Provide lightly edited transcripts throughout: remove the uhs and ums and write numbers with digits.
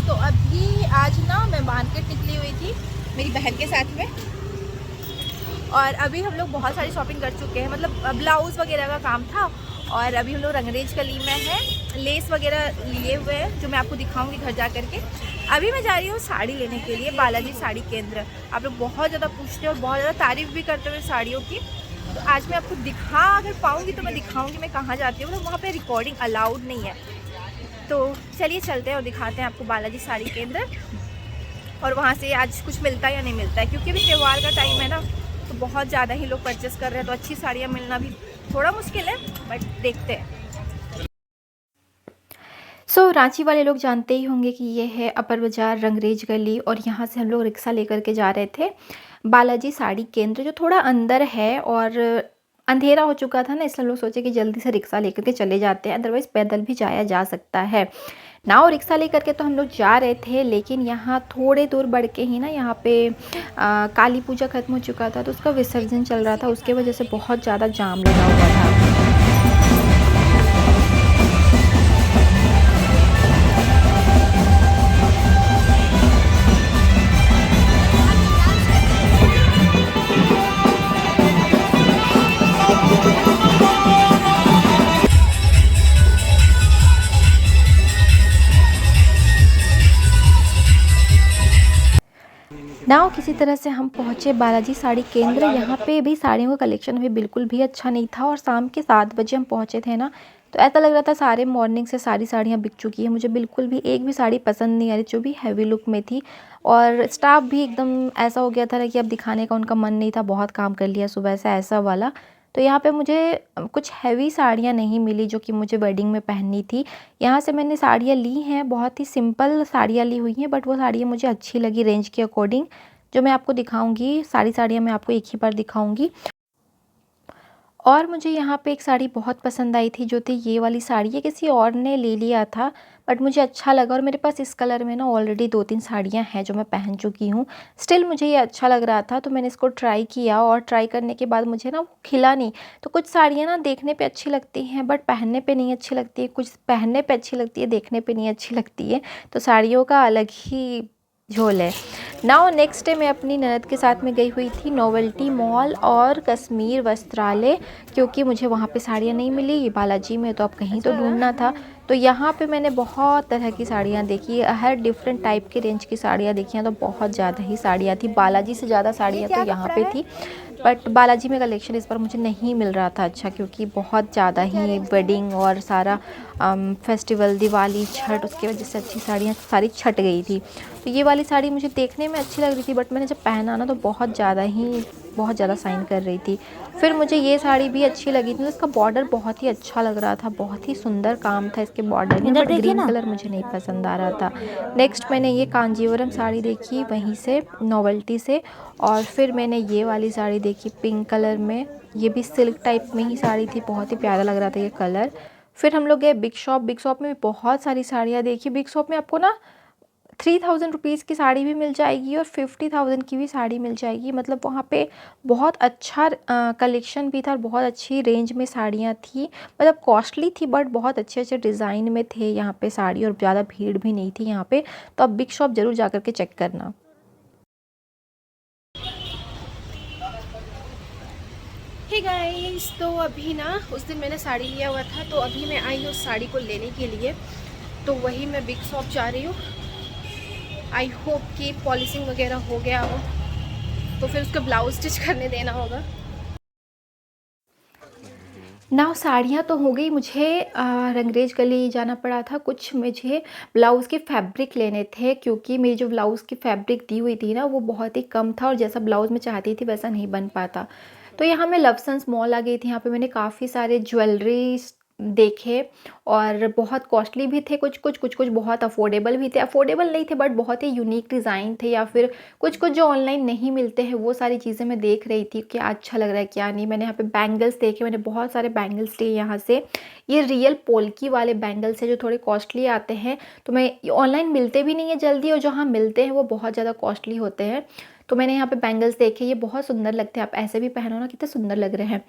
तो अभी आज ना मैं मार्केट निकली हुई थी मेरी बहन के साथ में, और अभी हम लोग बहुत सारी शॉपिंग कर चुके हैं। मतलब ब्लाउज़ वगैरह का काम था, और अभी हम लोग रंगरेज गली में हैं। लेस वगैरह लिए हुए हैं जो मैं आपको दिखाऊंगी घर जा करके। अभी मैं जा रही हूँ साड़ी लेने के लिए, बालाजी साड़ी केंद्र। आप लोग बहुत ज़्यादा पूछते हो और बहुत ज़्यादा तारीफ़ भी करते हुए साड़ियों की, तो आज मैं आपको अगर पाऊँगी तो मैं दिखाऊँगी मैं कहाँ जाती हूँ। मतलब वहाँ पर रिकॉर्डिंग अलाउड नहीं है, तो चलिए चलते हैं और दिखाते हैं आपको बालाजी साड़ी केंद्र, और वहाँ से आज कुछ मिलता है या नहीं मिलता है। क्योंकि अभी त्यौहार का टाइम है ना, तो बहुत ज़्यादा ही लोग परचेस कर रहे हैं, तो अच्छी साड़ियाँ मिलना भी थोड़ा मुश्किल है, बट देखते हैं। रांची वाले लोग जानते ही होंगे कि ये है अपर बाज़ार रंगरेज गली, और यहाँ से हम लोग रिक्शा लेकर के जा रहे थे बालाजी साड़ी केंद्र, जो थोड़ा अंदर है। और अंधेरा हो चुका था ना, इसलिए हम लोग सोचे कि जल्दी से रिक्शा लेकर के चले जाते हैं, अदरवाइज़ पैदल भी जाया जा सकता है। नाव रिक्शा लेकर के तो हम लोग जा रहे थे, लेकिन यहाँ थोड़े दूर बढ़ के ही ना, यहाँ पे काली पूजा ख़त्म हो चुका था, तो उसका विसर्जन चल रहा था, उसके वजह से बहुत ज़्यादा जाम लगा हुआ था। नाव किसी तरह से हम पहुँचे बालाजी साड़ी केंद्र। यहाँ पे भी साड़ियों का कलेक्शन अभी बिल्कुल भी अच्छा नहीं था, और शाम के 7 बजे हम पहुँचे थे ना, तो ऐसा लग रहा था सारे मॉर्निंग से सारी साड़ियाँ बिक चुकी हैं। मुझे बिल्कुल भी एक भी साड़ी पसंद नहीं आ रही, जो भी हैवी लुक में थी, और स्टाफ भी एकदम ऐसा हो गया था ना कि अब दिखाने का उनका मन नहीं था, बहुत काम कर लिया सुबह से, ऐसा वाला। तो यहाँ पे मुझे कुछ हैवी साड़ियाँ नहीं मिली जो कि मुझे वेडिंग में पहननी थी। यहाँ से मैंने साड़ियाँ ली हैं, बहुत ही सिंपल साड़ियाँ ली हुई हैं, बट वो साड़ियाँ मुझे अच्छी लगी रेंज के अकॉर्डिंग, जो मैं आपको दिखाऊंगी। सारी साड़ियाँ मैं आपको एक ही बार दिखाऊंगी। और मुझे यहाँ पे एक साड़ी बहुत पसंद आई थी, जो थी ये वाली साड़ी। ये किसी और ने ले लिया था, बट मुझे अच्छा लगा, और मेरे पास इस कलर में ना ऑलरेडी 2-3 साड़ियाँ हैं जो मैं पहन चुकी हूँ। स्टिल मुझे ये अच्छा लग रहा था, तो मैंने इसको ट्राई किया, और ट्राई करने के बाद मुझे ना वो खिला नहीं। तो कुछ साड़ियाँ ना देखने पे अच्छी लगती हैं, बट पहनने पे नहीं अच्छी लगती है। कुछ पहनने पे अच्छी लगती है, देखने पे नहीं अच्छी लगती है। तो साड़ियों का अलग ही झोल है। नाउ नेक्स्ट डे मैं अपनी ननद के साथ में गई हुई थी नोवेल्टी मॉल और कश्मीर वस्त्रालय, क्योंकि मुझे वहाँ पे साड़ियाँ नहीं मिली बालाजी में, तो अब कहीं तो ढूंढना था। तो यहाँ पे मैंने बहुत तरह की साड़ियाँ देखी, हर डिफरेंट टाइप के रेंज की साड़ियाँ देखी हैं, तो बहुत ज़्यादा ही साड़ियाँ थी। बालाजी से ज़्यादा साड़ियाँ तो यहाँ पे थी, बट बालाजी में कलेक्शन इस बार मुझे नहीं मिल रहा था अच्छा, क्योंकि बहुत ज़्यादा ही वेडिंग और सारा फेस्टिवल, दिवाली, छठ, उसकी वजह से अच्छी साड़ियाँ सारी छट गई थी। तो ये वाली साड़ी मुझे देखने में अच्छी लग रही थी, बट मैंने जब पहना ना, तो बहुत ज़्यादा शाइन कर रही थी। फिर मुझे ये साड़ी भी अच्छी लगी थी, इसका बॉर्डर बहुत ही अच्छा लग रहा था, बहुत ही सुंदर काम था इसके बॉर्डर में, बट ग्रीन कलर मुझे नहीं पसंद आ रहा था। नेक्स्ट मैंने ये कांजीवरम साड़ी देखी वहीं से, नोवेल्टी से। और फिर मैंने ये वाली साड़ी देखी पिंक कलर में, ये भी सिल्क टाइप में ही साड़ी थी, बहुत ही प्यारा लग रहा था ये कलर। फिर हम लोग गए बिग शॉप में भी बहुत सारी साड़ियाँ देखी। बिग शॉप में आपको ना 3000 रुपीज़ की साड़ी भी मिल जाएगी, और 50,000 की भी साड़ी मिल जाएगी। मतलब वहाँ पे बहुत अच्छा कलेक्शन भी था, और बहुत अच्छी रेंज में साड़ियाँ थी। मतलब कॉस्टली थी, बट बहुत अच्छे अच्छे डिज़ाइन में थे यहाँ पे साड़ी, और ज़्यादा भीड़ भी नहीं थी यहाँ पे। तो आप बिग शॉप ज़रूर जा कर के चेक करना। हे गाइस, तो अभी ना उस दिन मैंने साड़ी लिया हुआ था, तो अभी मैं आई हूँ साड़ी को लेने के लिए। तो वही मैं बिग शॉप जा रही हूँ। आई होप कि पॉलिशिंग वगैरह हो गया हो, तो फिर उसका ब्लाउज स्टिच करने देना होगा। ना साड़ियाँ तो हो गई, मुझे रंगरेज गली जाना पड़ा था। कुछ मुझे ब्लाउज़ के फैब्रिक लेने थे, क्योंकि मेरी जो ब्लाउज़ की फैब्रिक दी हुई थी ना, वो बहुत ही कम था, और जैसा ब्लाउज़ मैं चाहती थी वैसा नहीं बन पाता। तो यहाँ मैं लवसन्स मॉल आ गई थी। यहाँ पे मैंने काफ़ी सारे ज्वेलरीज देखे, और बहुत कॉस्टली भी थे कुछ बहुत अफोर्डेबल भी थे। अफोर्डेबल नहीं थे, बट बहुत ही यूनिक डिज़ाइन थे, या फिर कुछ जो ऑनलाइन नहीं मिलते हैं, वो सारी चीज़ें मैं देख रही थी, क्या अच्छा लग रहा है क्या नहीं। मैंने यहाँ पे बैंगल्स देखे, मैंने बहुत सारे बैंगल्स लिए यहाँ से। ये रियल पोल्की वाले बैंगल्स हैं, जो थोड़े कॉस्टली आते हैं, तो मैं ऑनलाइन मिलते भी नहीं है जल्दी, और जो हाँ मिलते हैं वो बहुत ज़्यादा कॉस्टली होते हैं। तो मैंने यहाँ पे बैंगल्स देखे, ये बहुत सुंदर लगते हैं, आप ऐसे भी पहनो ना कितने सुंदर लग रहे हैं।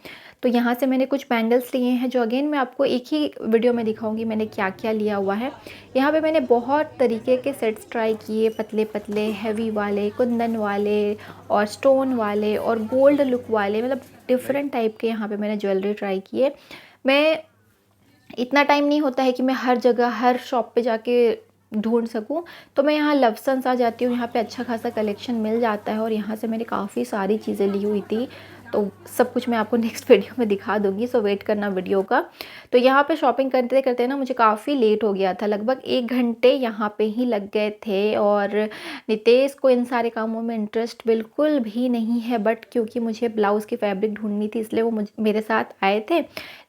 तो यहाँ से मैंने कुछ बैंगल्स लिए हैं जो अगेन मैं आपको एक ही वीडियो में दिखाऊंगी मैंने क्या क्या लिया हुआ है। यहाँ पे मैंने बहुत तरीके के सेट्स ट्राई किए, पतले पतले, हैवी वाले, कुंदन वाले और स्टोन वाले और गोल्ड लुक वाले, मतलब डिफरेंट टाइप के यहाँ पे मैंने ज्वेलरी ट्राई किए। मैं इतना टाइम नहीं होता है कि मैं हर जगह हर शॉप पे जाके ढूंढ सकूं, तो मैं यहाँ लवसन्स आ जाती हूँ, यहाँ पे अच्छा खासा कलेक्शन मिल जाता है और यहाँ से मैंने काफ़ी सारी चीज़ें ली हुई थी। तो सब कुछ मैं आपको नेक्स्ट वीडियो में दिखा दूंगी, सो वेट करना वीडियो का। तो यहाँ पे शॉपिंग करते करते ना मुझे काफ़ी लेट हो गया था, लगभग 1 घंटे यहाँ पे ही लग गए थे। और नितेश को इन सारे कामों में इंटरेस्ट बिल्कुल भी नहीं है, बट क्योंकि मुझे ब्लाउज़ की फैब्रिक ढूंढनी थी इसलिए वो मेरे साथ आए थे,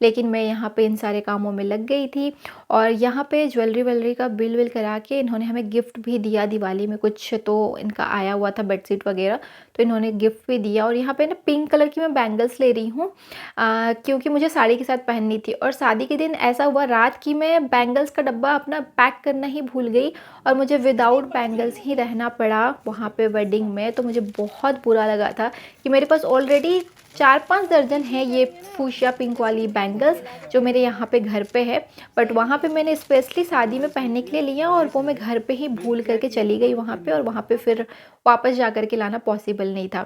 लेकिन मैं यहाँ पे इन सारे कामों में लग गई थी। और यहाँ पे ज्वेलरी वेलरी का बिल विल करा के इन्होंने हमें गिफ्ट भी दिया दिवाली में कुछ, तो इनका आया हुआ था बेडशीट वगैरह, तो इन्होंने गिफ्ट भी दिया। और यहाँ पे ना पिंक कलर की मैं बैंगल्स ले रही हूँ क्योंकि मुझे साड़ी के साथ पहननी थी। और शादी के दिन ऐसा हुआ रात की मैं बैंगल्स का डब्बा अपना पैक करना ही भूल गई और मुझे विदाउट बैंगल्स ही रहना पड़ा वहाँ पे वेडिंग में। तो मुझे बहुत बुरा लगा था कि मेरे पास ऑलरेडी 4-5 दर्जन है ये फूशिया पिंक वाली बैंगल्स जो मेरे यहाँ पे घर पे है, बट वहाँ पे मैंने स्पेशली शादी में पहनने के लिए लिया और वो मैं घर पे ही भूल करके चली गई वहाँ पे, और वहाँ पे फिर वापस जा कर के लाना पॉसिबल नहीं था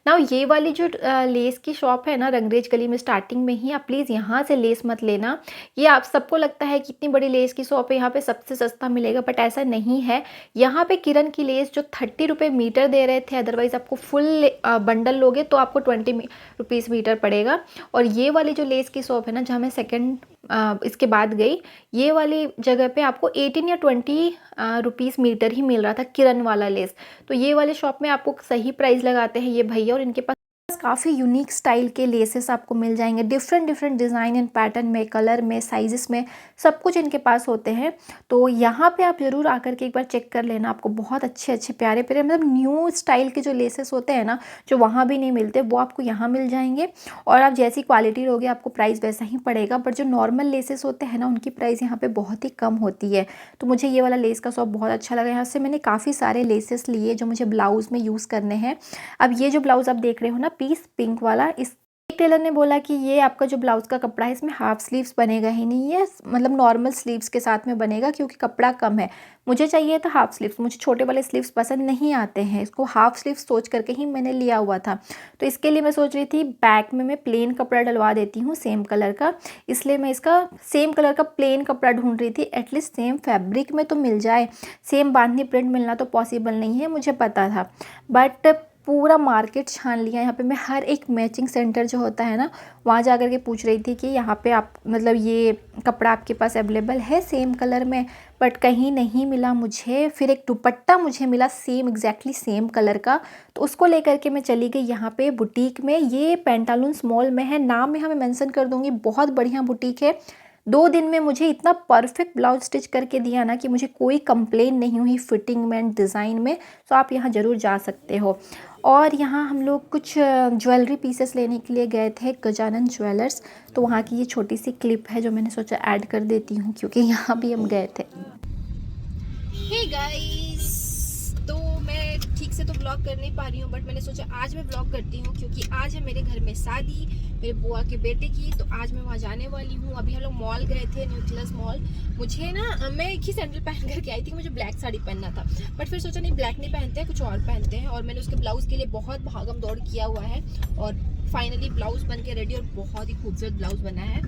ना। ये वाली जो लेस की शॉप है ना रंगरेज गली में स्टार्टिंग में ही, आप प्लीज़ यहाँ से लेस मत लेना। ये आप सबको लगता है कि इतनी बड़ी लेस की शॉप है यहाँ पे सबसे सस्ता मिलेगा, बट ऐसा नहीं है। यहाँ पे किरण की लेस जो 30 रुपये मीटर दे रहे थे, अदरवाइज़ आपको फुल बंडल लोगे तो आपको 20 रुपीज़ मीटर पड़ेगा। और ये वाली जो लेस की शॉप है ना जहाँ मैं सेकंड इसके बाद गई, ये वाली जगह पे आपको 18 या 20 रुपीज़ मीटर ही मिल रहा था किरण वाला लेस। तो ये वाले शॉप में आपको सही प्राइस लगाते हैं ये भैया, और इनके पास काफ़ी यूनिक स्टाइल के लेसेस आपको मिल जाएंगे, different different design and pattern में, कलर में, साइजेस में, सब कुछ इनके पास होते हैं। तो यहाँ पे आप ज़रूर आकर के एक बार चेक कर लेना, आपको बहुत अच्छे अच्छे प्यारे प्यारे मतलब न्यू स्टाइल के जो लेसेस होते हैं ना जो वहाँ भी नहीं मिलते वो आपको यहाँ मिल जाएंगे। और आप जैसी क्वालिटी लोगे आपको प्राइस वैसा ही पड़ेगा, बट जो नॉर्मल लेसेस होते हैं ना उनकी प्राइस यहाँ पर बहुत ही कम होती है। तो मुझे ये वाला लेस का शॉप बहुत अच्छा लगा, यहाँ से मैंने काफ़ी सारे लेसेस लिए जो मुझे ब्लाउज़ में यूज़ करने हैं। अब ये जो ब्लाउज़ आप देख रहे हो ना पीस पिंक वाला, इस एक टेलर ने बोला कि ये आपका जो ब्लाउज़ का कपड़ा है इसमें हाफ स्लीव्स बनेगा ही नहीं है, मतलब नॉर्मल स्लीव्स के साथ में बनेगा क्योंकि कपड़ा कम है। मुझे चाहिए था हाफ स्लीव्स, मुझे छोटे वाले स्लीव्स पसंद नहीं आते हैं, इसको हाफ स्लीव्स सोच करके ही मैंने लिया हुआ था। तो इसके लिए मैं सोच रही थी बैक में मैं प्लेन कपड़ा डलवा देती हूँ सेम कलर का, इसलिए मैं इसका सेम कलर का प्लेन कपड़ा ढूंढ रही थी, एटलीस्ट सेम फैब्रिक में तो मिल जाए। सेम बांधनी प्रिंट मिलना तो पॉसिबल नहीं है, मुझे पता था, बट पूरा मार्केट छान लिया। यहाँ पे मैं हर एक मैचिंग सेंटर जो होता है ना वहाँ जा कर के पूछ रही थी कि यहाँ पे आप मतलब ये कपड़ा आपके पास अवेलेबल है सेम कलर में, बट कहीं नहीं मिला मुझे। फिर एक दुपट्टा मुझे मिला सेम एग्जैक्टली सेम कलर का, तो उसको लेकर के मैं चली गई यहाँ पे बुटीक में। ये पेंटालून्स मॉल में है, नाम में हमें मेंशन कर दूँगी, बहुत बढ़िया बुटीक है। 2 दिन में मुझे इतना परफेक्ट ब्लाउज स्टिच करके दिया ना कि मुझे कोई कंप्लेन नहीं हुई फिटिंग में एंड डिज़ाइन में। तो आप यहाँ ज़रूर जा सकते हो। और यहाँ हम लोग कुछ ज्वेलरी पीसेस लेने के लिए गए थे गजानन ज्वेलर्स, तो वहाँ की ये छोटी सी क्लिप है जो मैंने सोचा ऐड कर देती हूँ क्योंकि यहाँ भी हम गए थे। हे गाइस, तो मैं ठीक से तो व्लॉग कर नहीं पा रही हूँ, बट मैंने सोचा आज मैं व्लॉग करती हूँ क्योंकि आज है मेरे घर में शादी मेरे बुआ के बेटे की, तो आज मैं वहाँ जाने वाली हूँ। अभी हम लोग मॉल गए थे, न्यूक्लियस मॉल। मुझे ना मैं एक ही सैंडल पहन करके आई थी, मुझे ब्लैक साड़ी पहनना था, बट फिर सोचा नहीं ब्लैक नहीं पहनते हैं, कुछ और पहनते हैं। और मैंने उसके ब्लाउज़ के लिए बहुत भागम दौड़ किया हुआ है और फाइनली ब्लाउज़ बन के रेडी, और बहुत ही खूबसूरत ब्लाउज़ बना है।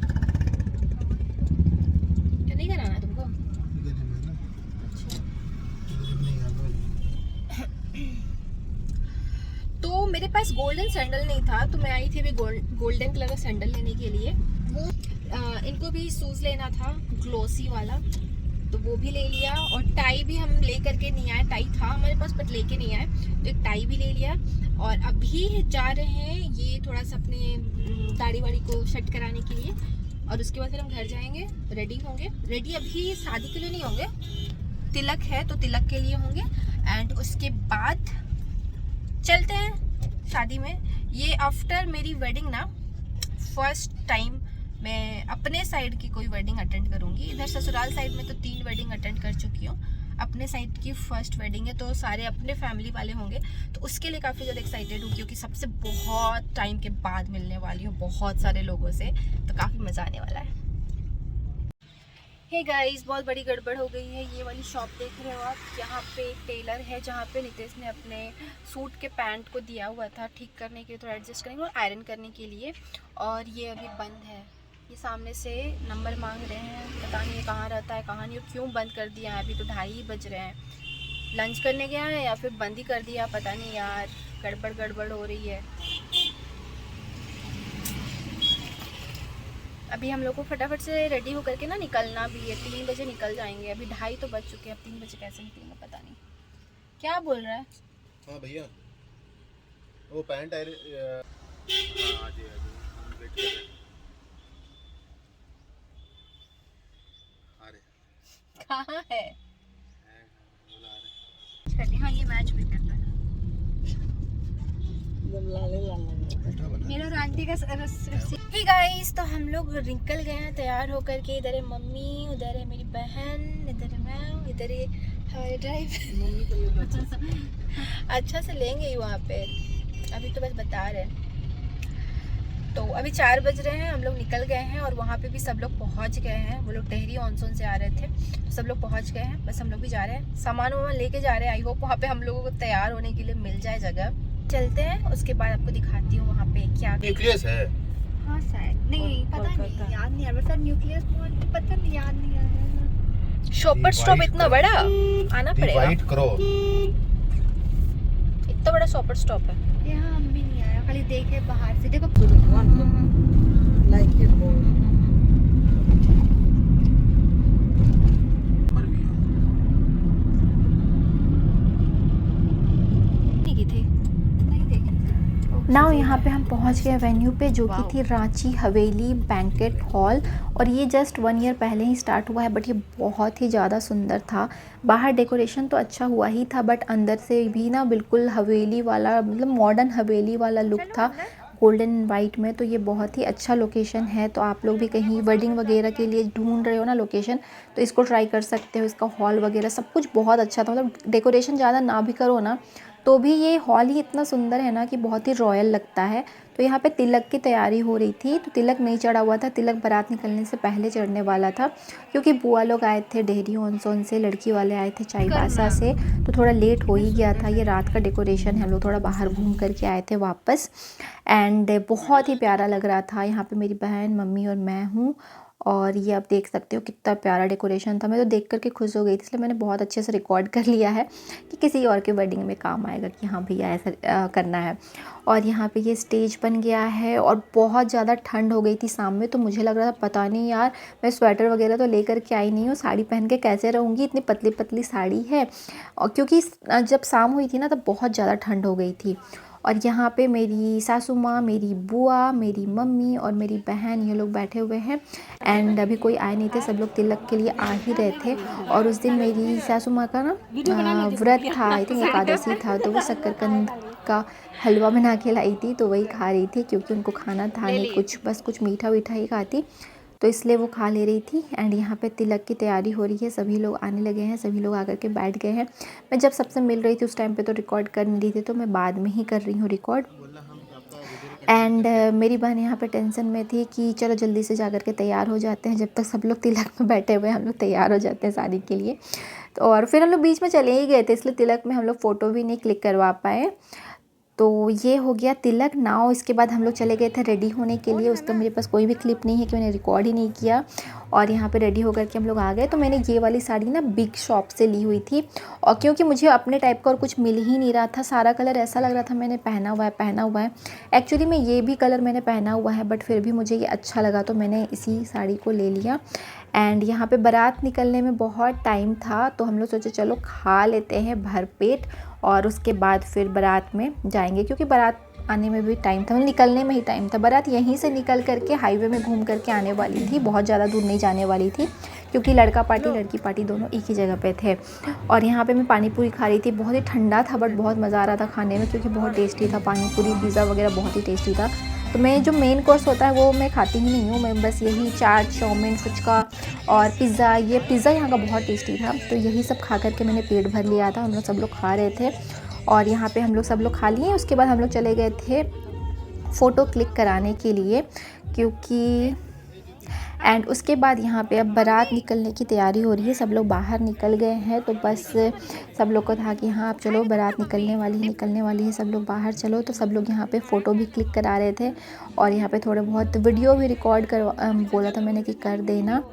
क्या नहीं कराना है तुमको? तो मेरे पास गोल्डन सैंडल नहीं था, तो मैं आई थी अभी गोल्डन कलर का सैंडल लेने के लिए। वो इनको भी शूज़ लेना था ग्लोसी वाला, तो वो भी ले लिया। और टाई भी हम ले करके नहीं आए, टाई था हमारे पास बट लेके नहीं आए, तो एक टाई भी ले लिया। और अभी जा रहे हैं ये थोड़ा सा अपने दाढ़ी वाड़ी को सेट कराने के लिए, और उसके बाद फिर हम घर जाएंगे, रेडी होंगे। रेडी अभी शादी के लिए नहीं होंगे, तिलक है तो तिलक के लिए होंगे, एंड उसके बाद चलते हैं शादी में। ये आफ्टर मेरी वेडिंग ना फर्स्ट टाइम मैं अपने साइड की कोई वेडिंग अटेंड करूंगी। इधर ससुराल साइड में तो 3 वेडिंग अटेंड कर चुकी हूँ, अपने साइड की फर्स्ट वेडिंग है, तो सारे अपने फैमिली वाले होंगे, तो उसके लिए काफ़ी ज़्यादा एक्साइटेड हूँ, क्योंकि सबसे बहुत टाइम के बाद मिलने वाली हूँ बहुत सारे लोगों से, तो काफ़ी मज़ा आने वाला है। हे गाइस, बहुत बड़ी गड़बड़ हो गई है। ये वाली शॉप देख रहे हो आप, यहाँ पे एक टेलर है जहाँ पे नितेश ने अपने सूट के पैंट को दिया हुआ था ठीक करने के लिए, थोड़ा एडजस्ट करेंगे और आयरन करने के लिए, और ये अभी बंद है। ये सामने से नंबर मांग रहे हैं, पता नहीं ये कहाँ रहता है कहाँ नहीं, और क्यों बंद कर दिया है। अभी तो 2:30 बज रहे हैं, लंच करने गया है या फिर बंद ही कर दिया, पता नहीं यार, गड़बड़ गड़बड़ हो रही है। अभी हम लोग को फटाफट से रेडी होकर के ना निकलना भी है, 3 बजे निकल जाएंगे। अभी 2:30 तो बज चुके हैं, अब 3 बजे कैसे निकलेंगे पता नहीं। क्या बोल रहा है? हाँ भैया, वो पैंट है। कहाँ है? हाँ, ये मैच भी करता है मेरा आंटी का। हे गाइस, तो हम लोग निकल गए हैं तैयार होकर के। इधर है मम्मी, उधर है मेरी बहन, इधर है मैं, इधर है हमारे ड्राइवर। अच्छा से लेंगे ही वहाँ पे, अभी तो बस बता रहे हैं। तो अभी 4 बज रहे हैं, हम लोग निकल गए हैं और वहाँ पे भी सब लोग पहुँच गए हैं। वो लोग टेहरी ऑनसोन से आ रहे थे, तो सब लोग पहुँच गए हैं, बस हम लोग भी जा रहे हैं, सामान वामान लेके जा रहे हैं। आई होप वहाँ पे हम लोगों को तैयार होने के लिए मिल जाए जगह। चलते हैं, उसके बाद आपको दिखाती हूँ वहाँ पे क्या न्यूक्लियस है। हाँ शायद, नहीं पता नहीं, याद नहीं आ रहा। न्यूक्लियस पता नहीं, याद नहीं आ रहा। शॉपर स्टॉप इतना बड़ा आना पड़ेगा, डिवाइड करो। इतना बड़ा शॉपर स्टॉप है यहाँ, हम भी नहीं आया, खाली देखे बाहर से। देखो like it more. नाउ यहाँ पे हम पहुँच गए वेन्यू पे, जो कि थी रांची हवेली बैंकेट हॉल, और ये जस्ट 1 ईयर पहले ही स्टार्ट हुआ है, बट ये बहुत ही ज़्यादा सुंदर था। बाहर डेकोरेशन तो अच्छा हुआ ही था, बट अंदर से भी ना बिल्कुल हवेली वाला, मतलब मॉडर्न हवेली वाला लुक था, गोल्डन एंड वाइट में। तो ये बहुत ही अच्छा लोकेशन है, तो आप लोग भी कहीं वेडिंग वगैरह के लिए ढूंढ रहे हो ना लोकेशन, तो इसको ट्राई कर सकते हो। इसका हॉल वगैरह सब कुछ बहुत अच्छा था, मतलब डेकोरेशन ज़्यादा ना भी करो ना तो भी ये हॉल ही इतना सुंदर है ना कि बहुत ही रॉयल लगता है। तो यहाँ पे तिलक की तैयारी हो रही थी, तो तिलक नहीं चढ़ा हुआ था, तिलक बारात निकलने से पहले चढ़ने वाला था, क्योंकि बुआ लोग आए थे डेहरी ऑनसोन से, लड़की वाले आए थे चाईबासा से, तो थोड़ा लेट हो ही गया था। ये रात का डेकोरेशन है, हम लोग थोड़ा बाहर घूम करके आए थे वापस, एंड बहुत ही प्यारा लग रहा था। यहाँ पे मेरी बहन, मम्मी और मैं हूँ, और ये आप देख सकते हो कितना प्यारा डेकोरेशन था। मैं तो देख करके खुश हो गई थी, इसलिए मैंने बहुत अच्छे से रिकॉर्ड कर लिया है कि किसी और के वेडिंग में काम आएगा कि हाँ भैया ऐसा करना है। और यहाँ पे ये स्टेज बन गया है, और बहुत ज़्यादा ठंड हो गई थी शाम में, तो मुझे लग रहा था पता नहीं यार, मैं स्वेटर वगैरह तो लेकर के आई नहीं हूँ, साड़ी पहन के कैसे रहूँगी, इतनी पतली पतली साड़ी है। और क्योंकि जब शाम हुई थी ना तब बहुत ज़्यादा ठंड हो गई थी। और यहाँ पे मेरी सासू माँ, मेरी बुआ, मेरी मम्मी और मेरी बहन, ये लोग बैठे हुए हैं, एंड अभी कोई आए नहीं थे, सब लोग तिलक के लिए आ ही रहे थे। और उस दिन मेरी सासू माँ का ना व्रत था, आई थिंक एकादशी था, तो वो शक्करकंद का हलवा बना के लाई थी, तो वही खा रही थी, क्योंकि उनको खाना था नहीं कुछ, बस कुछ मीठा वीठा ही खाती, तो इसलिए वो खा ले रही थी। एंड यहाँ पे तिलक की तैयारी हो रही है, सभी लोग आने लगे हैं, सभी लोग आकर के बैठ गए हैं। मैं जब सबसे मिल रही थी उस टाइम पे तो रिकॉर्ड कर नहीं रही थी, तो मैं बाद में ही कर रही हूँ रिकॉर्ड। एंड मेरी बहन यहाँ पे टेंशन में थी कि चलो जल्दी से जा कर के तैयार हो जाते हैं, जब तक सब लोग तिलक में बैठे हुए हैं हम लोग तैयार हो जाते हैं शादी के लिए। तो और फिर हम लोग बीच में चले ही गए थे, इसलिए तिलक में हम लोग फ़ोटो भी नहीं क्लिक करवा पाए। तो ये हो गया तिलक नाउ। इसके बाद हम लोग चले गए थे रेडी होने के लिए, उसका मेरे पास कोई भी क्लिप नहीं है कि मैंने रिकॉर्ड ही नहीं किया। और यहाँ पे रेडी होकर के हम लोग आ गए। तो मैंने ये वाली साड़ी ना बिग शॉप से ली हुई थी, और क्योंकि मुझे अपने टाइप का और कुछ मिल ही नहीं रहा था, सारा कलर ऐसा लग रहा था मैंने पहना हुआ है। एक्चुअली में ये भी कलर मैंने पहना हुआ है, बट फिर भी मुझे ये अच्छा लगा, तो मैंने इसी साड़ी को ले लिया। एंड यहाँ पे बारात निकलने में बहुत टाइम था, तो हम लोग सोचे चलो खा लेते हैं भरपेट, और उसके बाद फिर बारात में जाएंगे, क्योंकि बारात आने में भी टाइम था, मतलब निकलने में ही टाइम था। बारात यहीं से निकल करके हाईवे में घूम करके आने वाली थी, बहुत ज़्यादा दूर नहीं जाने वाली थी, क्योंकि लड़का पार्टी लड़की पार्टी दोनों एक ही जगह पे थे। और यहाँ पे मैं पानी पूरी खा रही थी, बहुत ही ठंडा था बट बहुत मज़ा आ रहा था खाने में, क्योंकि बहुत टेस्टी था पानी पूरी, पिज़्ज़ा वगैरह बहुत ही टेस्टी था। तो मैं जो मेन कोर्स होता है वो मैं खाती ही नहीं हूँ, मैं बस यही चाट, चाउमीन, फुचका और पिज़्ज़ा, ये पिज़्ज़ा यहाँ का बहुत टेस्टी था, तो यही सब खा कर के मैंने पेट भर लिया था। हम लोग सब लोग खा रहे थे और यहाँ पे हम लोग सब लोग खा लिए। उसके बाद हम लोग चले गए थे फ़ोटो क्लिक कराने के लिए, क्योंकि एंड उसके बाद यहाँ पे अब बारात निकलने की तैयारी हो रही है। सब लोग बाहर निकल गए हैं, तो बस सब लोग को था कि हाँ अब चलो बारात निकलने वाली है, सब लोग बाहर चलो। तो सब लोग यहाँ पे फ़ोटो भी क्लिक करा रहे थे और यहाँ पे थोड़ा बहुत वीडियो भी रिकॉर्ड करवा बोला था मैंने कि कर देना।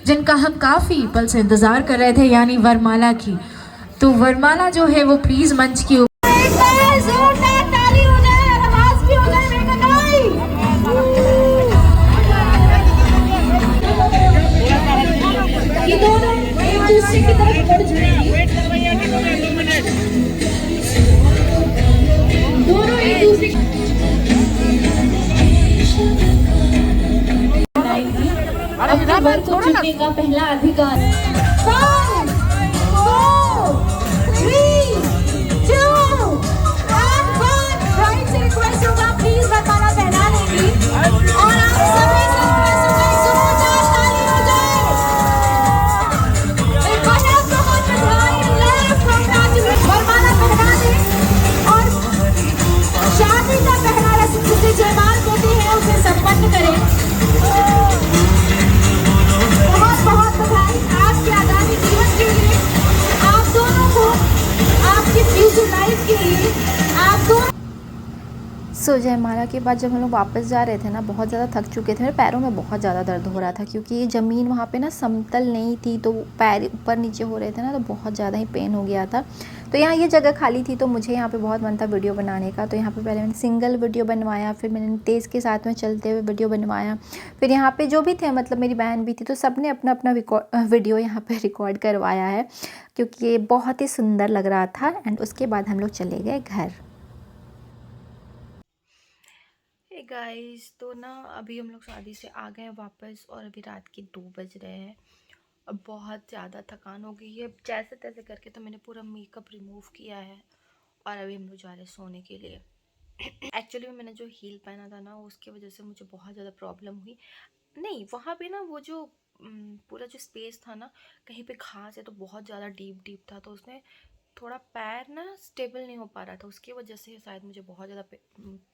जिनका हम काफ़ी पल से इंतज़ार कर रहे थे, यानी वरमाला की। तो वरमाला जो है वो प्लीज़ मंच की वर को चुनने का पहला अधिकार। 5, 4, 3, 2, 1 ब्राइड से रिक्वेस्ट होगा प्लीज वरमाला पहना लेंगी और आप सभी से रिक्वेस्ट होगा जोरदार ताली हो जाए। बहुत बधाई वरमाला पहना दें और शादी का पहला रस्म जिसे जयमाल कहते हैं उसे संपन्न करें। बहुत बहुत बधाई आपकी आगामी जीवन के लिए। सो जयमाला के बाद जब हम लोग वापस जा रहे थे ना, बहुत ज़्यादा थक चुके थे, मेरे पैरों में बहुत ज़्यादा दर्द हो रहा था क्योंकि ज़मीन वहाँ पे ना समतल नहीं थी, तो पैर ऊपर नीचे हो रहे थे ना, तो बहुत ज़्यादा ही पेन हो गया था। तो यहाँ ये जगह खाली थी, तो मुझे यहाँ पे बहुत मन था वीडियो बनाने का। तो यहाँ पे पहले मैंने सिंगल वीडियो बनवाया, फिर मैंने तेज़ के साथ में चलते हुए वीडियो बनवाया। फिर यहाँ पे जो भी थे, मतलब मेरी बहन भी थी, तो सब ने अपना अपना वीडियो यहाँ पे रिकॉर्ड करवाया है क्योंकि ये बहुत ही सुंदर लग रहा था। एंड उसके बाद हम लोग चले गए घर। हे गाइस, तो ना अभी हम लोग शादी से आ गए वापस और अभी रात के 2 बज रहे हैं। अब बहुत ज़्यादा थकान हो गई है। जैसे तैसे करके तो मैंने पूरा मेकअप रिमूव किया है और अभी हम लोग जा रहे हैं सोने के लिए। एक्चुअली मैंने जो हील पहना था ना, उसकी वजह से मुझे बहुत ज़्यादा प्रॉब्लम हुई। नहीं, वहाँ पे ना वो जो पूरा जो स्पेस था ना, कहीं पे घास है तो बहुत ज़्यादा डीप था, तो उसमें थोड़ा पैर ना स्टेबल नहीं हो पा रहा था। उसकी वजह से शायद मुझे बहुत ज़्यादा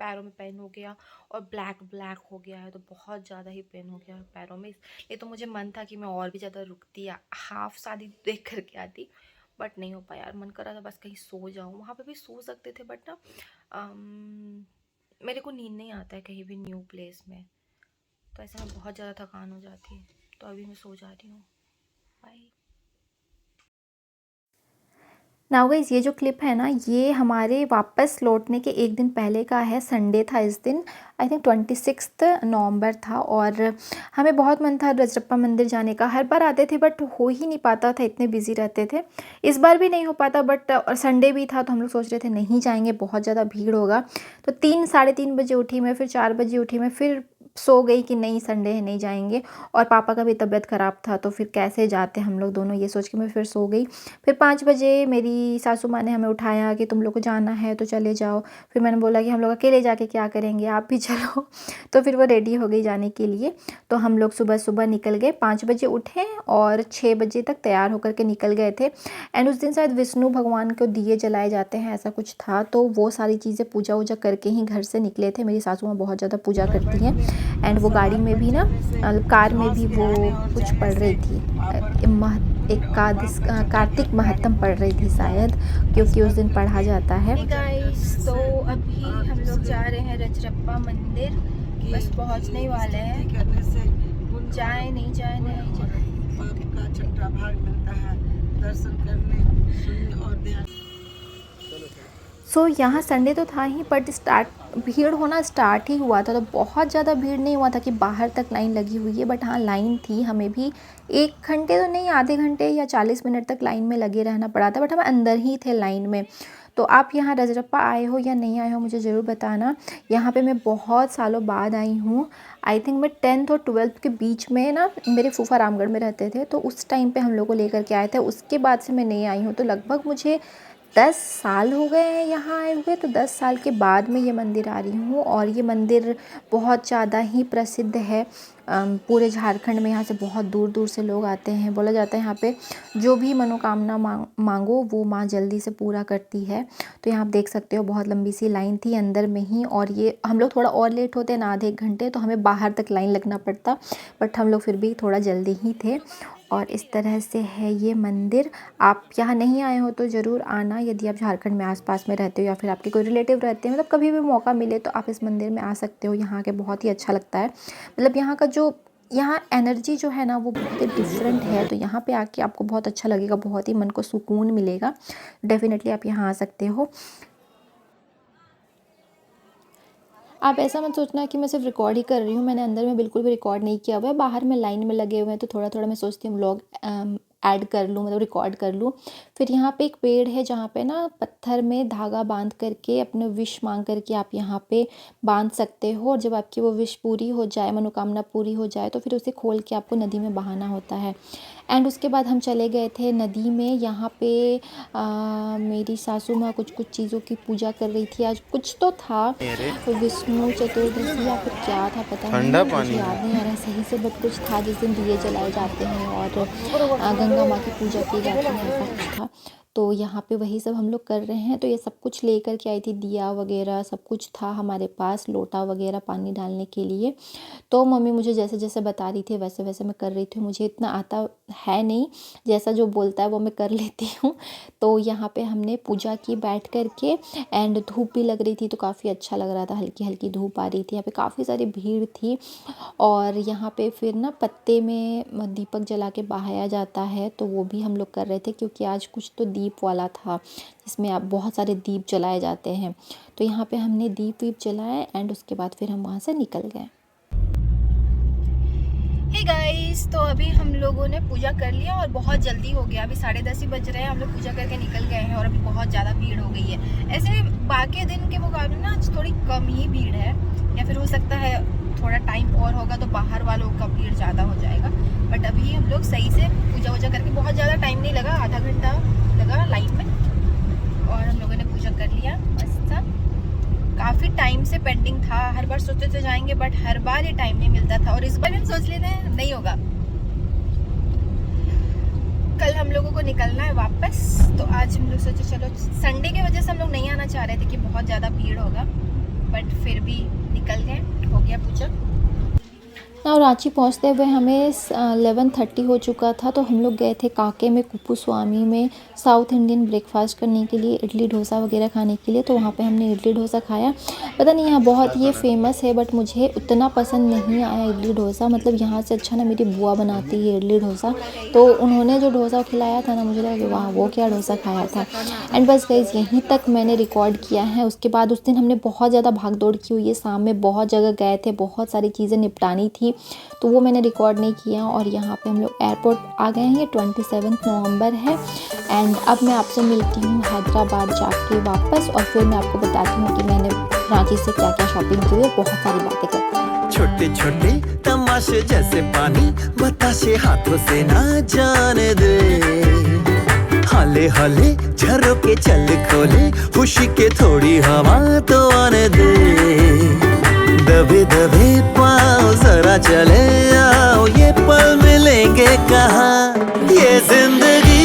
पैरों में पेन हो गया और ब्लैक हो गया है, तो बहुत ज़्यादा ही पेन हो गया है पैरों में। ये तो मुझे मन था कि मैं और भी ज़्यादा रुकती या हाफ शादी देख करके आती, बट नहीं हो पाया यार। मन कर रहा था बस कहीं सो जाऊँ। वहाँ पे भी सो सकते थे, बट ना मेरे को नींद नहीं आता है कहीं भी न्यू प्लेस में, तो ऐसे में बहुत ज़्यादा थकान हो जाती है। तो अभी मैं सो जा रही हूँ। बाय। नाउ गाइस, ये जो क्लिप है ना, ये हमारे वापस लौटने के एक दिन पहले का है। संडे था इस दिन, आई थिंक 26 नवंबर था, और हमें बहुत मन था रजरप्पा मंदिर जाने का। हर बार आते थे बट हो ही नहीं पाता था, इतने बिजी रहते थे। इस बार भी नहीं हो पाता, बट और संडे भी था, तो हम लोग सोच रहे थे नहीं जाएंगे, बहुत ज़्यादा भीड़ होगा। तो 3-3:30 बजे उठी मैं, फिर 4 बजे उठी मैं, फिर सो गई कि नहीं संडे है नहीं जाएंगे। और पापा का भी तबीयत ख़राब था, तो फिर कैसे जाते हम लोग दोनों, ये सोच के मैं फिर सो गई। फिर 5 बजे मेरी सासू माँ ने हमें उठाया कि तुम लोग को जाना है तो चले जाओ। फिर मैंने बोला कि हम लोग अकेले जाके क्या करेंगे, आप भी चलो। तो फिर वो रेडी हो गई जाने के लिए। तो हम लोग सुबह सुबह निकल गए, 5 बजे उठे और 6 बजे तक तैयार होकर के निकल गए थे। एंड उस दिन शायद विष्णु भगवान को दिए जलाए जाते हैं, ऐसा कुछ था। तो वो सारी चीज़ें पूजा वूजा करके ही घर से निकले थे। मेरी सासू माँ बहुत ज़्यादा पूजा करती हैं। एंड वो गाड़ी में भी ना, कार में भी वो कुछ पढ़ रही थी, कार्तिक महत्तम पढ़ रही थी शायद, क्योंकि उस दिन पढ़ा जाता है। गाइस, तो अभी हम लोग जा रहे हैं रजरप्पा मंदिर, बस पहुंचने ही वाले हैं। जाए नहीं जाए नहीं जाए, पाप का छठा भाग मिलता है दर्शन करने, सुनने और ध्यान। सो यहाँ संडे तो था ही, बट भीड़ होना स्टार्ट ही हुआ था। तो बहुत ज़्यादा भीड़ नहीं हुआ था कि बाहर तक लाइन लगी हुई है, बट हाँ लाइन थी। हमें भी 1 घंटे तो नहीं, आधे घंटे या 40 मिनट तक लाइन में लगे रहना पड़ा था, बट हम अंदर ही थे लाइन में। तो आप यहाँ रजरप्पा आए हो या नहीं आए हो, मुझे ज़रूर बताना। यहाँ पे मैं बहुत सालों बाद आई हूँ। आई थिंक मैं 10th और 12th के बीच में ना, मेरे फूफा रामगढ़ में रहते थे, तो उस टाइम पे हम लोग को लेकर के आए थे। उसके बाद से मैं नहीं आई हूँ, तो लगभग मुझे 10 साल हो गए हैं यहाँ आए हुए। तो 10 साल के बाद मैं ये मंदिर आ रही हूँ, और ये मंदिर बहुत ज़्यादा ही प्रसिद्ध है पूरे झारखंड में। यहाँ से बहुत दूर दूर से लोग आते हैं। बोला जाता है यहाँ पे जो भी मनोकामना मांगो वो माँ जल्दी से पूरा करती है। तो यहाँ आप देख सकते हो, बहुत लंबी सी लाइन थी अंदर में ही। और ये हम लोग थोड़ा और लेट होते ना, आधे 1 घंटे, तो हमें बाहर तक लाइन लगना पड़ता, बट हम लोग फिर भी थोड़ा जल्दी ही थे। और इस तरह से है ये मंदिर। आप यहाँ नहीं आए हो तो ज़रूर आना, यदि आप झारखंड में आसपास में रहते हो या फिर आपके कोई रिलेटिव रहते हैं, मतलब कभी भी मौका मिले तो आप इस मंदिर में आ सकते हो। यहाँ के बहुत ही अच्छा लगता है, मतलब यहाँ का जो एनर्जी जो है ना, वो बहुत ही डिफरेंट है। तो यहाँ पे आके आपको बहुत अच्छा लगेगा, बहुत ही मन को सुकून मिलेगा। डेफिनेटली आप यहाँ आ सकते हो। आप ऐसा मत सोचना कि मैं सिर्फ रिकॉर्ड ही कर रही हूँ, मैंने अंदर में बिल्कुल भी रिकॉर्ड नहीं किया हुआ है। बाहर में लाइन में लगे हुए हैं, तो थोड़ा थोड़ा मैं सोचती हूँ व्लॉग ऐड कर लूँ, मतलब रिकॉर्ड कर लूँ। फिर यहाँ पे एक पेड़ है जहाँ पे ना पत्थर में धागा बांध करके अपने विश मांग करके आप यहाँ पे बांध सकते हो। और जब आपकी वो विश पूरी हो जाए, मनोकामना पूरी हो जाए, तो फिर उसे खोल के आपको नदी में बहाना होता है। एंड उसके बाद हम चले गए थे नदी में। यहाँ पे मेरी सासू माँ कुछ चीज़ों की पूजा कर रही थी। आज कुछ तो था, तो विष्णु चतुर्दशी या फिर क्या था पता नहीं, मुझे याद नहीं आ रहा सही से, बट कुछ था जिस दिन दिए जलाए जाते हैं और गंगा माँ की पूजा की जाती है, ऐसा कुछ था। तो यहाँ पे वही सब हम लोग कर रहे हैं। तो ये सब कुछ लेकर के आई थी, दिया वगैरह सब कुछ था हमारे पास, लोटा वगैरह पानी डालने के लिए। तो मम्मी मुझे जैसे जैसे बता रही थी वैसे वैसे मैं कर रही थी। मुझे इतना आता है नहीं, जैसा जो बोलता है वो मैं कर लेती हूँ। तो यहाँ पे हमने पूजा की बैठ कर के, एंड धूप भी लग रही थी तो काफ़ी अच्छा लग रहा था, हल्की हल्की धूप आ रही थी। यहाँ पे काफ़ी सारी भीड़ थी। और यहाँ पे फिर ना पत्ते में दीपक जला के बहाया जाता है, तो वो भी हम लोग कर रहे थे, क्योंकि आज कुछ तो दीप वाला था जिसमें आप बहुत सारे दीप जलाए जाते हैं। तो यहाँ पे हमने दीप वीप जलाए एंड उसके बाद फिर हम वहाँ से निकल गए। हे गाइस, तो अभी हम लोगों ने पूजा कर लिया और बहुत जल्दी हो गया। अभी 10:30 ही बज रहे हैं, हम लोग पूजा करके निकल गए हैं और अभी बहुत ज़्यादा भीड़ हो गई है। ऐसे बाकी दिन के मुकाबले ना आज थोड़ी कम ही भीड़ है, या फिर हो सकता है थोड़ा टाइम और होगा तो बाहर वालों का भीड़ ज़्यादा हो जाएगा। बट अभी हम लोग सही से पूजा वूजा करके, बहुत ज़्यादा टाइम नहीं लगा, आधा घंटा लगा लाइन में, और हम लोगों ने पूजा कर लिया। बस था, काफ़ी टाइम से पेंडिंग था। हर बार सोचते थे जाएंगे, बट हर बार ये टाइम नहीं मिलता था, और इस बार हम सोच लेते हैं नहीं होगा। कल हम लोगों को निकलना है वापस, तो आज हम लोग सोचे चलो, संडे की वजह से हम लोग नहीं आना चाह रहे थे कि बहुत ज़्यादा भीड़ होगा, बट फिर भी निकल गए, हो गया पूजा। और रांची पहुंचते हुए हमें 11:30 हो चुका था। तो हम लोग गए थे काके में, कुप्पू स्वामी में, साउथ इंडियन ब्रेकफास्ट करने के लिए, इडली डोसा वगैरह खाने के लिए। तो वहाँ पे हमने इडली डोसा खाया। पता नहीं यहाँ बहुत ये फेमस है, बट मुझे उतना पसंद नहीं आया इडली डोसा। मतलब यहाँ से अच्छा ना मेरी बुआ बनाती है इडली डोसा, तो उन्होंने जो डोसा खिलाया था ना, मुझे लगा कि वाह वो क्या डोसा खाया था। एंड बस गाइस यहीं तक मैंने रिकॉर्ड किया है। उसके बाद उस दिन हमने बहुत ज़्यादा भाग दौड़ की हुई है, शाम में बहुत जगह गए थे, बहुत सारी चीज़ें निपटानी थी, तो वो मैंने रिकॉर्ड नहीं किया। और यहाँ पे हम लोग एयरपोर्ट आ गए हैं, ये 27 नवंबर है। एंड अब मैं आपसे मिलती हूँ हैदराबाद जाके वापस, और फिर मैं आपको बताती हूँ कि मैंने रांची से क्या क्या शॉपिंग की है, बहुत सारी बातें करते हैं। छोटे छोटे तमाशे जैसे पानी बताशे हाथों से ना जाने दे, हाले हाले झरोके चल खोले, खुशी के थोड़ी हवा तो आने दे, दबे दबे पाँव जरा चले आओ, ये पल मिलेंगे कहाँ, ये जिंदगी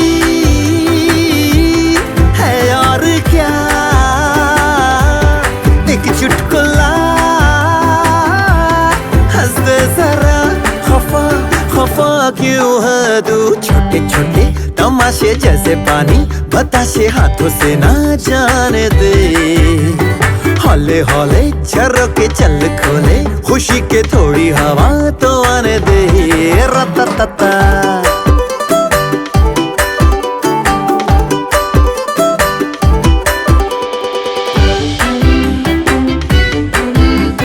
है और क्या, एक चुटकुला हंस दे जरा, खफा खफा क्यों है तू। छोटे छोटे तमाशे जैसे पानी बताशे हाथों से ना जाने दे, हौले हौले झरोके चल खोले, खुशी के थोड़ी हवा तो आने दे, रता